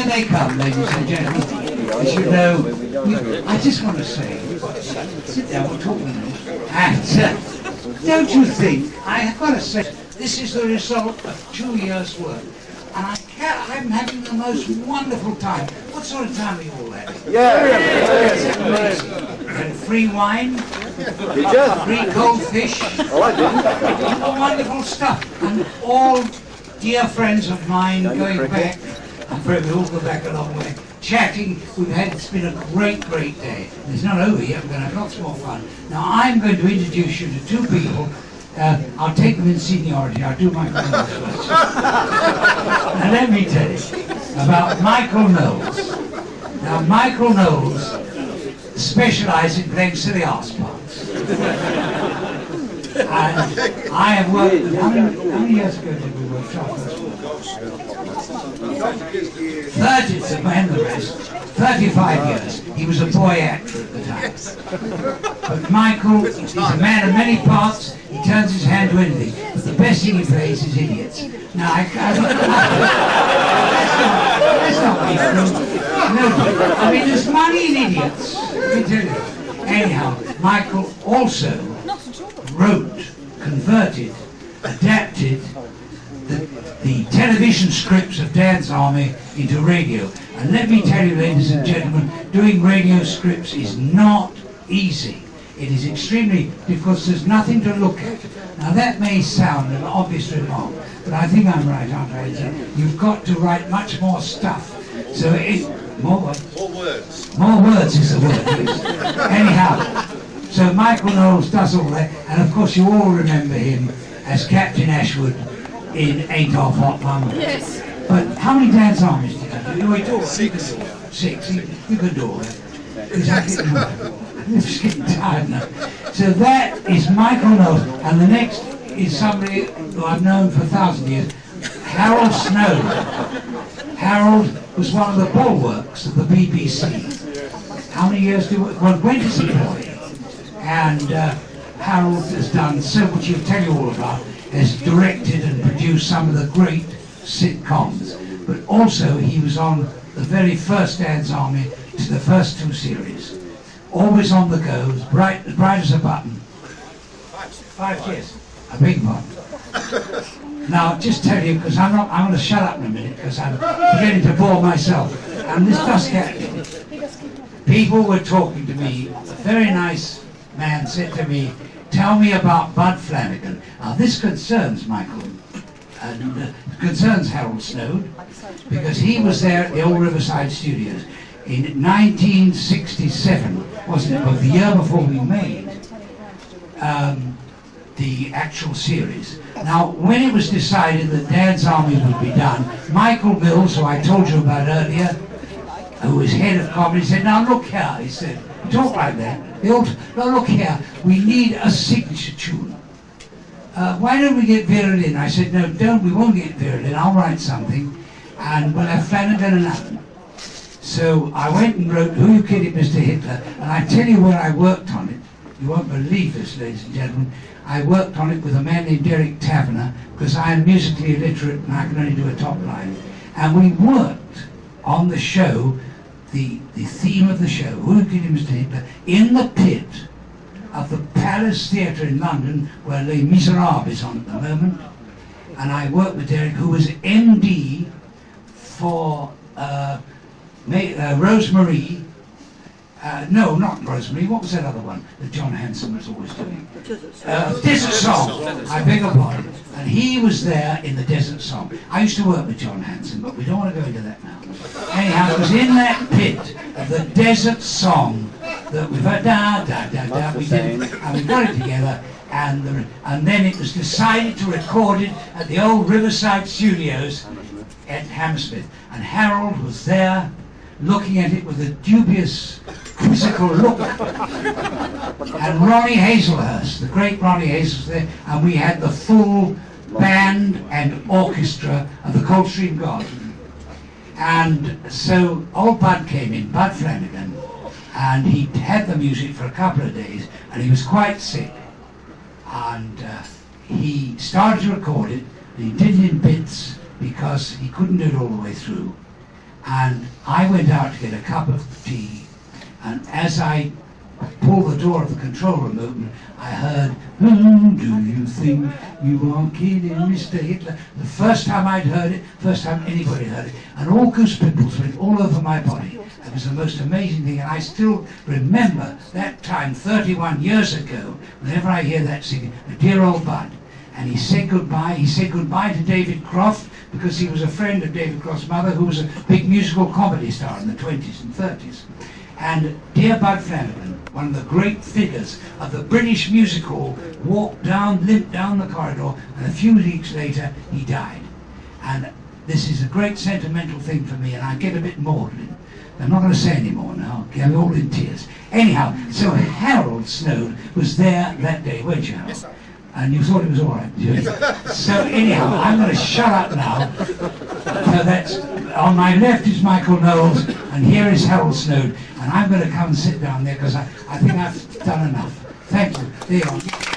here they come, ladies and gentlemen. As you know, I just want to say, sit down, we're talking now. And don't you think, I have got to say, this is the result of 2 years' work. And I'm having the most wonderful time. What sort of time are you all having? And free wine, free cold fish, all wonderful stuff. And all dear friends of mine going back, I'm afraid we all go back a long way, chatting. It's been a great day. It's not over yet, we're going to have lots more fun. Now I'm going to introduce you to two people. I'll take them in seniority. I'll do Michael Knowles first. Now let me tell you about Michael Knowles. Now Michael Knowles specialises in playing silly arse parts. And I have worked with, how many years ago did we work? 30, and the rest, 35 years. He was a boy actor at the time. But Michael is a man of many parts. He turns his hand to anything. But the best thing he plays is idiots. Now, that's not I mean, there's money in idiots. Let me tell you. Anyhow, Michael also wrote, converted, adapted the television scripts of Dance Army into radio. And let me tell you, ladies and gentlemen, doing radio scripts is not easy. It is extremely, because there's nothing to look at. Now that may sound an obvious remark, but I think I'm right, aren't I? You've got to write much more stuff. So more words. More words is the word, yes. Anyhow, so Michael Knowles does all that, and of course you all remember him as Captain Ashwood in Ain't Half Hot London. Yes. But how many dance armies did you do? Six. You could do all that. I'm just getting tired now. So that is Michael Knowles, and the next is somebody who I've known for 1,000 years, Harold Snoad. Harold was one of the bulwarks of the BBC. How many years did when does he play? And Harold has done so much, he'll tell you all about, has directed and produced some of the great sitcoms. But also he was on the very first Dance Army to the first two series. Always on the go, bright as a button. 5 years. A big one. Now, just tell you, because I'm going to shut up in a minute, because I'm beginning to bore myself. And this does get me. People were talking to me. A very nice man said to me, "Tell me about Bud Flanagan." Now, this concerns Michael, and concerns Harold Snoad, because he was there at the old Riverside Studios in 1967, wasn't it? But the year before we made the actual series. Now, when it was decided that Dance Army would be done, Michael Mills, who I told you about earlier, who was head of comedy, said, "Now look here," he said, "talk like that. Now look here, we need a signature tune. Why don't we get Vera Lynn?" I said, "No, we won't get Vera Lynn. I'll write something, and we'll have Flanagan and Allen." So I went and wrote Who You Kidding, Mr. Hitler, and I tell you where I worked on it. You won't believe this, ladies and gentlemen. I worked on it with a man named Derek Taverner, because I am musically illiterate and I can only do a top line. And we worked on the show, the theme of the show, Who You Kidding, Mr. Hitler, in the pit of the Palace Theatre in London, where Les Miserables is on at the moment. And I worked with Derek, who was MD for Rosemary. No, not Rosemary. What was that other one that John Hanson was always doing? Desert Song. I beg your pardon. And he was there in the Desert Song. I used to work with John Hanson, but we don't want to go into that now. Anyhow, it was in that pit of the Desert Song that we've heard, we did, and we got it together. And then it was decided to record it at the old Riverside Studios at Hammersmith. And Harold was there, looking at it with a dubious, quizzical look. And Ronnie Hazelhurst, the great Ronnie Hazelhurst, there, and we had the full band and orchestra of the Coldstream Garden. And so old Bud came in, Bud Flanagan, and he had the music for a couple of days, and he was quite sick. And he started to record it, and he did it in bits because he couldn't do it all the way through. And I went out to get a cup of tea, and as I pulled the door of the control room open, I heard, "Who do you think you are kidding, Mr. Hitler?" The first time I'd heard it, first time anybody heard it, and all goose pimples went all over my body. It was the most amazing thing, and I still remember that time 31 years ago, whenever I hear that singing, the dear old Bud. And he said goodbye. He said goodbye to David Croft, because he was a friend of David Croft's mother, who was a big musical comedy star in the 20s and 30s. And dear Bud Flanagan, one of the great figures of the British music hall, limped down the corridor, and a few weeks later he died. And this is a great sentimental thing for me, and I get a bit maudlin. I'm not going to say any more now, okay? I'm all in tears. Anyhow, so Harold Snoad was there that day, weren't you, Harold? Yes, sir. And you thought it was all right, did you? So anyhow, I'm going to shut up now. So that's, on my left is Michael Knowles, and here is Harold Snoad, and I'm going to come and sit down there because I think I've done enough. Thank you. There you are.